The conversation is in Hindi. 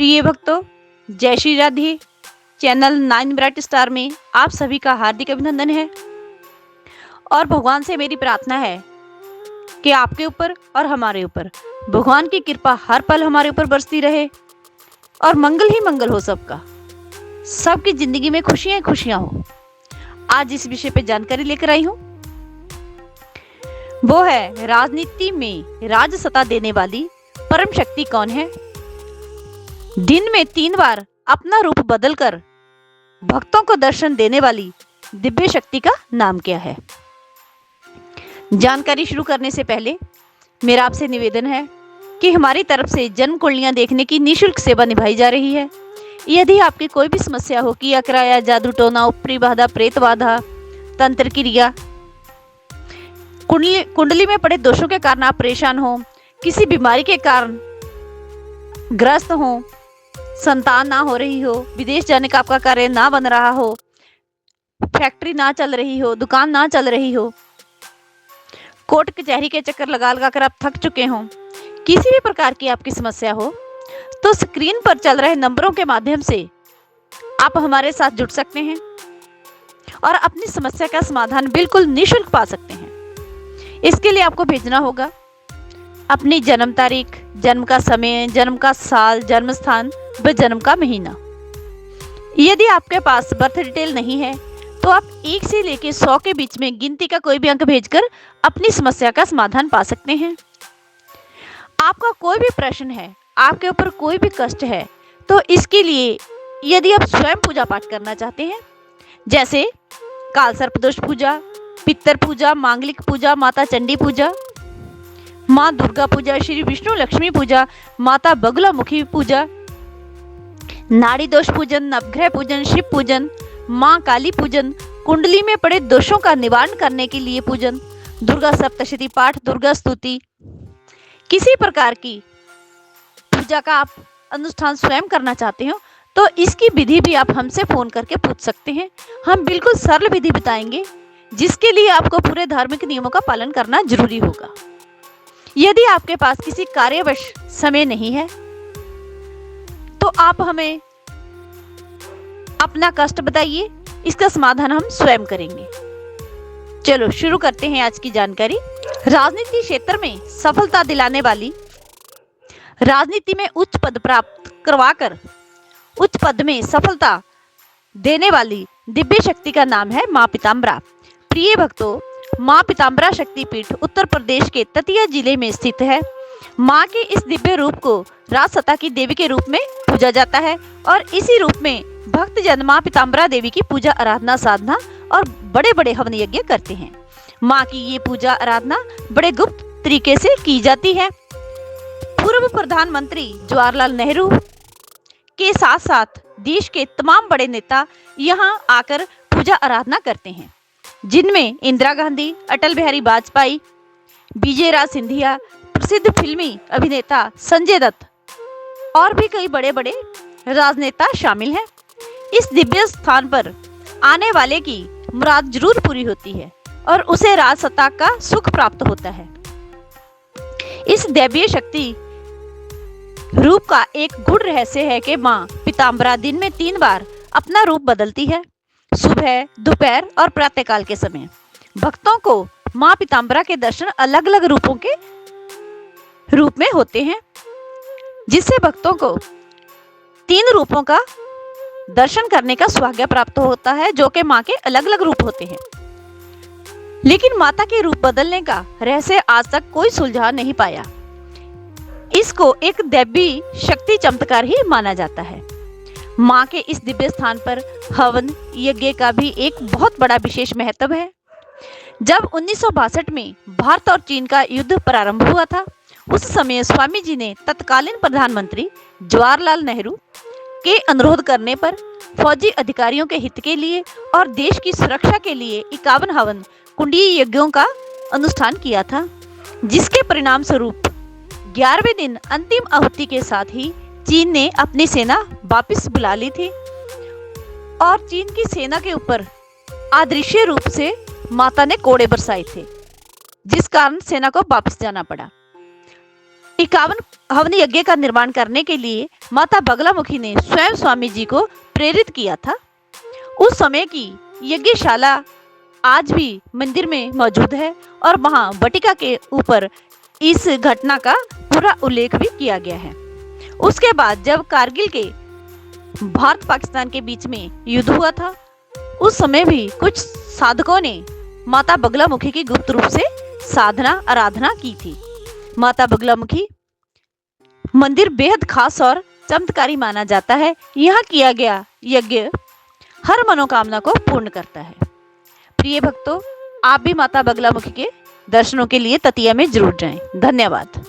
प्रिय भक्तों, जय Shri Radhe. Channel 9 bright star में आप सभी का हार्दिक अभिनंदन है और भगवान से मेरी प्रार्थना है कि आपके ऊपर और हमारे ऊपर भगवान की कृपा हर पल हमारे ऊपर बरसती रहे और मंगल ही मंगल हो सबका, सबकी जिंदगी में खुशियां ही खुशियां हो। आज इस विषय पे जानकारी लेकर आई हूँ, वो है राजनीति में राज सत्ता देने वाली परम शक्ति कौन है। दिन में 3 बार अपना रूप बदलकर भक्तों को दर्शन देने वाली दिव्य शक्ति का नाम क्या है। जानकारी शुरू करने से पहले मेरा आपसे निवेदन है कि हमारी तरफ से जन्म कुंडलियां देखने की निःशुल्क सेवा निभाई जा रही है। यदि आपकी कोई भी समस्या हो कि अकराया, जादू टोना, ऊपरी बाधा, प्रेत बाधा, तंत्र क्रिया, कुंडली में पड़े दोषों के कारण आप परेशान हो, किसी बीमारी के कारण ग्रस्त हो, संतान ना हो रही हो, विदेश जाने का आपका कार्य ना बन रहा हो, फैक्ट्री ना चल रही हो, दुकान ना चल रही हो, कोर्ट कचहरी के चक्कर लगा लगा कर आप थक चुके हो, किसी भी प्रकार की आपकी समस्या हो, तो स्क्रीन पर चल रहे नंबरों के माध्यम से आप हमारे साथ जुड़ सकते हैं और अपनी समस्या का समाधान बिल्कुल निःशुल्क पा सकते हैं। इसके लिए आपको भेजना होगा अपनी जन्म तारीख, जन्म का समय, जन्म का साल, जन्म स्थान व जन्म का महीना। यदि आपके पास बर्थ डिटेल नहीं है तो आप 1 से लेकर 100 के बीच में गिनती का कोई भी अंक भेजकर अपनी समस्या का समाधान पा सकते हैं। आपका कोई भी प्रश्न है, आपके ऊपर कोई भी कष्ट है, तो इसके लिए यदि आप स्वयं पूजा पाठ करना चाहते हैं, जैसे काल सर्पदोष पूजा, पितर पूजा, मांगलिक पूजा, माता चंडी पूजा, माँ दुर्गा पूजा, श्री विष्णु लक्ष्मी पूजा, माता बगुलामुखी पूजा, नाड़ी दोष पूजन, नवग्रह पूजन, शिव पूजन, माँ काली पूजन, कुंडली में पड़े दोषों का निवारण करने के लिए पूजन, दुर्गा सप्तशती पाठ, दुर्गा स्तुति, किसी प्रकार की पूजा का आप अनुष्ठान स्वयं करना चाहते हो तो इसकी विधि भी आप हमसे फोन करके पूछ सकते हैं। हम बिल्कुल सरल विधि बताएंगे जिसके लिए आपको पूरे धार्मिक नियमों का पालन करना जरूरी होगा। यदि आपके पास किसी कार्यवश समय नहीं है तो आप हमें अपना कष्ट बताइए, इसका समाधान हम स्वयं करेंगे। चलो शुरू करते हैं आज की जानकारी। राजनीति क्षेत्र में सफलता दिलाने वाली, राजनीति में उच्च पद प्राप्त करवाकर उच्च पद में सफलता देने वाली दिव्य शक्ति का नाम है माँ पीताम्बरा। प्रिय भक्तों, माँ पीताम्बरा शक्तिपीठ उत्तर प्रदेश के दतिया जिले में स्थित है। माँ के इस दिव्य रूप को राजसत्ता की देवी के रूप में पूजा जाता है और इसी रूप में भक्तजन माँ पीताम्बरा देवी की पूजा आराधना, साधना और बड़े बड़े हवन यज्ञ करते हैं। माँ की ये पूजा आराधना बड़े गुप्त तरीके से की जाती है। पूर्व प्रधानमंत्री जवाहरलाल नेहरू के साथ साथ देश के तमाम बड़े नेता यहाँ आकर पूजा आराधना करते हैं, जिनमें इंदिरा गांधी, अटल बिहारी वाजपेयी, विजय राज सिंधिया, प्रसिद्ध फिल्मी अभिनेता संजय दत्त और भी कई बड़े बड़े राजनेता शामिल हैं। इस दिव्य स्थान पर आने वाले की मुराद जरूर पूरी होती है और उसे राजसत्ता का सुख प्राप्त होता है। इस दैवीय शक्ति रूप का एक गूढ़ रहस्य है कि माँ पीताम्बरा दिन में 3 बार अपना रूप बदलती है, सुबह, दोपहर और प्रातःकाल के समय। भक्तों को माँ पीताम्बरा के दर्शन अलग अलग रूपों के रूप में होते हैं, जिससे भक्तों को 3 रूपों का दर्शन करने का सौभाग्य प्राप्त होता है, जो कि माँ के अलग अलग रूप होते हैं। लेकिन माता के रूप बदलने का रहस्य आज तक कोई सुलझा नहीं पाया। इसको एक दैवी शक्ति चमत्कार ही माना जाता है। माँ के इस दिव्य स्थान पर हवन यज्ञ का भी एक बहुत बड़ा विशेष महत्व है। जब 1962 में भारत और चीन का युद्ध प्रारंभ हुआ था, उस समय स्वामी जी ने तत्कालीन प्रधानमंत्री जवाहरलाल नेहरू के अनुरोध करने पर फौजी अधिकारियों के हित के लिए और देश की सुरक्षा के लिए 51 हवन कुंडीय यज्ञों का अनुष्ठान किया था, जिसके परिणाम स्वरूप 11वें दिन अंतिम आहुति के साथ ही चीन ने अपनी सेना वापस बुला ली थी और चीन की सेना के ऊपर अदृश्य रूप से माता ने कोड़े बरसाए थे, जिस कारण सेना को वापस जाना पड़ा। 51 हवन यज्ञ का निर्माण करने के लिए माता बगलामुखी ने स्वयं स्वामी जी को प्रेरित किया था। उस समय की यज्ञशाला आज भी मंदिर में मौजूद है और वहां बटिका के ऊपर इस घटना का पूरा उल्लेख भी किया गया है। उसके बाद जब कारगिल के भारत पाकिस्तान के बीच में युद्ध हुआ था, उस समय भी कुछ साधकों ने माता बगलामुखी की गुप्त रूप से साधना आराधना की थी। माता बगलामुखी मंदिर बेहद खास और चमत्कारी माना जाता है। यहाँ किया गया यज्ञ हर मनोकामना को पूर्ण करता है। प्रिय भक्तों, आप भी माता बगलामुखी के दर्शनों के लिए ततिया में जरूर जाएं। धन्यवाद।